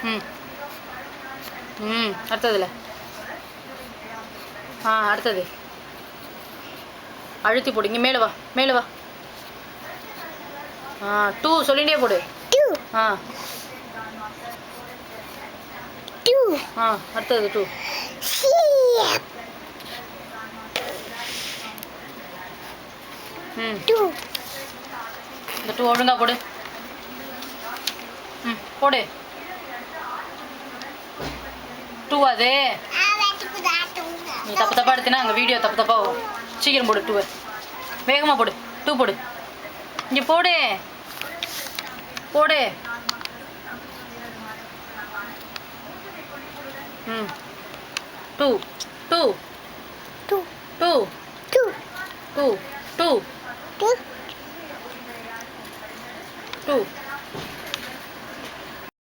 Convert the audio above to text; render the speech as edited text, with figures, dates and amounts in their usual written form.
ம் ம் அடுத்ததில் அடுத்தது அழுத்தி போடு. இங்கே மேலே வா, மேலே வா. 2 சொல்லிகிட்டே போடு. அடுத்தது 2. இந்த 2 ஒழுங்கா போடு. போடு. 2 அது நீ தப்பு தப்பாக எடுத்தினா அங்கே வீடியோ தப்பு தப்பாக வரும். சீக்கிரம் போடு 2. வேகமாக போடு. 2 போடு. இங்கே போடு போடு. 2 2 2 2 2